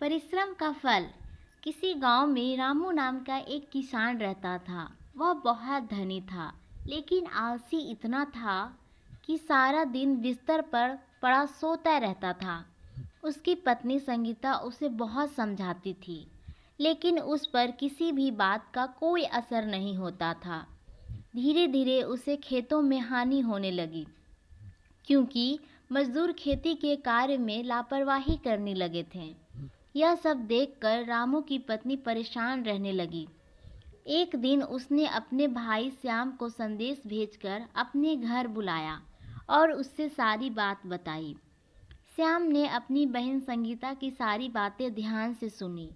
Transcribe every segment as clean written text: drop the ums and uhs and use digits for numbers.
परिश्रम का फल। किसी गांव में रामू नाम का एक किसान रहता था। वह बहुत धनी था, लेकिन आलसी इतना था कि सारा दिन बिस्तर पर पड़ा सोता रहता था। उसकी पत्नी संगीता उसे बहुत समझाती थी, लेकिन उस पर किसी भी बात का कोई असर नहीं होता था। धीरे धीरे उसे खेतों में हानि होने लगी, क्योंकि मजदूर खेती के कार्य में लापरवाही करने लगे थे। यह सब देखकर रामू की पत्नी परेशान रहने लगी। एक दिन उसने अपने भाई श्याम को संदेश भेजकर अपने घर बुलाया और उससे सारी बात बताई। श्याम ने अपनी बहन संगीता की सारी बातें ध्यान से सुनी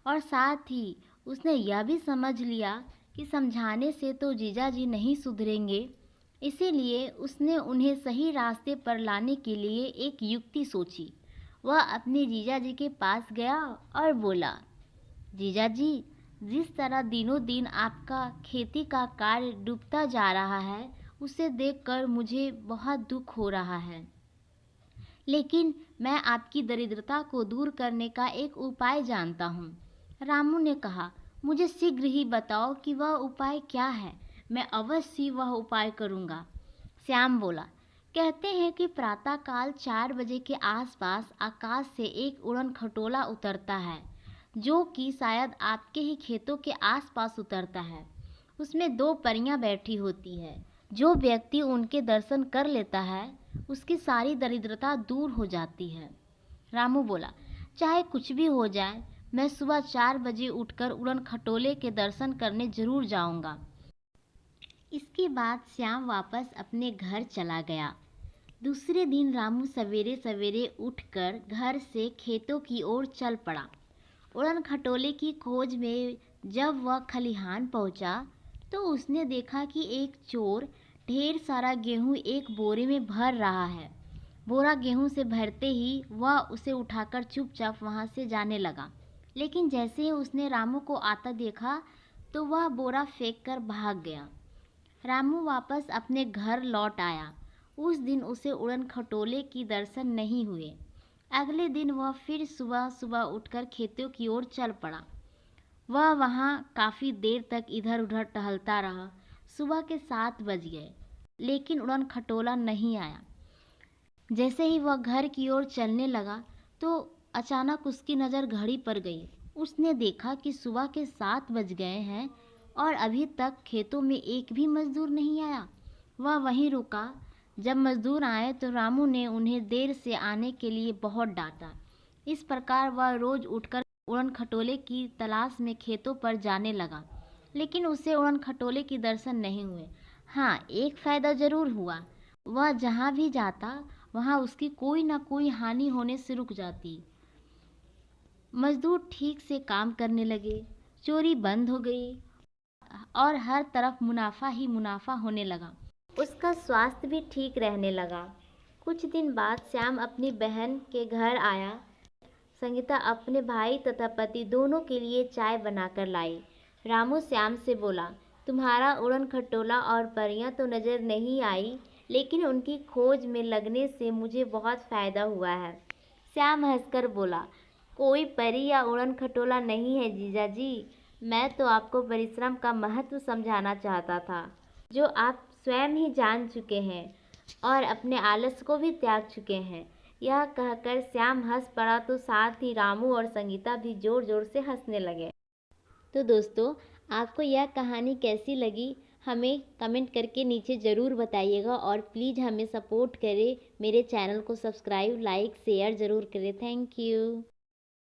और साथ ही उसने यह भी समझ लिया कि समझाने से तो जीजाजी नहीं सुधरेंगे। इसीलिए उसने उन्हें सही रास्ते पर लाने के लिए एक युक्ति सोची। वह अपने जीजाजी के पास गया और बोला, जीजाजी, जिस तरह दिनों दिन आपका खेती का कार्य डूबता जा रहा है, उसे देखकर मुझे बहुत दुख हो रहा है। लेकिन मैं आपकी दरिद्रता को दूर करने का एक उपाय जानता हूँ। रामू ने कहा, मुझे शीघ्र ही बताओ कि वह उपाय क्या है। मैं अवश्य वह उपाय करूँगा। श्याम बोला, कहते हैं कि प्रातःकाल 4 बजे के आसपास आकाश से एक उड़न खटोला उतरता है, जो कि शायद आपके ही खेतों के आसपास उतरता है। उसमें 2 परियां बैठी होती है। जो व्यक्ति उनके दर्शन कर लेता है, उसकी सारी दरिद्रता दूर हो जाती है। रामू बोला, चाहे कुछ भी हो जाए, मैं सुबह 4 बजे उठकर उड़न खटोले के दर्शन करने जरूर जाऊंगा। इसके बाद श्याम वापस अपने घर चला गया। दूसरे दिन रामू सवेरे सवेरे उठकर घर से खेतों की ओर चल पड़ा। उड़न खटोले की खोज में जब वह खलिहान पहुंचा, तो उसने देखा कि एक चोर ढेर सारा गेहूं एक बोरे में भर रहा है। बोरा गेहूं से भरते ही वह उसे उठाकर चुपचाप वहां से जाने लगा। लेकिन जैसे ही उसने रामू को आता देखा, तो वह बोरा फेंक कर भाग गया। रामू वापस अपने घर लौट आया। उस दिन उसे उड़न खटोले की दर्शन नहीं हुए। अगले दिन वह फिर सुबह सुबह उठकर खेतों की ओर चल पड़ा। वह वहाँ काफ़ी देर तक इधर उधर टहलता रहा। सुबह के 7 बज गए, लेकिन उड़न खटोला नहीं आया। जैसे ही वह घर की ओर चलने लगा, तो अचानक उसकी नज़र घड़ी पर गई। उसने देखा कि सुबह के 7 बज गए हैं और अभी तक खेतों में एक भी मजदूर नहीं आया। वह वहीं रुका। जब मजदूर आए तो रामू ने उन्हें देर से आने के लिए बहुत डांटा। इस प्रकार वह रोज उठकर उड़न खटोले की तलाश में खेतों पर जाने लगा, लेकिन उसे उड़न खटोले की दर्शन नहीं हुए। हाँ, एक फ़ायदा ज़रूर हुआ। वह जहाँ भी जाता, वहाँ उसकी कोई न कोई हानि होने से रुक जाती। मजदूर ठीक से काम करने लगे, चोरी बंद हो गई और हर तरफ मुनाफा ही मुनाफा होने लगा। उसका स्वास्थ्य भी ठीक रहने लगा। कुछ दिन बाद श्याम अपनी बहन के घर आया। संगीता अपने भाई तथा पति दोनों के लिए चाय बनाकर लाई। रामू श्याम से बोला, तुम्हारा उड़न खटोला और परियां तो नजर नहीं आई, लेकिन उनकी खोज में लगने से मुझे बहुत फायदा हुआ है। श्याम हंसकर बोला, कोई परी या उड़न खटोला नहीं है जीजाजी, मैं तो आपको परिश्रम का महत्व समझाना चाहता था, जो आप स्वयं ही जान चुके हैं और अपने आलस को भी त्याग चुके हैं। यह कहकर श्याम हंस पड़ा, तो साथ ही रामू और संगीता भी जोर जोर से हंसने लगे। तो दोस्तों, आपको यह कहानी कैसी लगी, हमें कमेंट करके नीचे ज़रूर बताइएगा और प्लीज़ हमें सपोर्ट करें। मेरे चैनल को सब्सक्राइब, लाइक, शेयर ज़रूर करें। Thank you.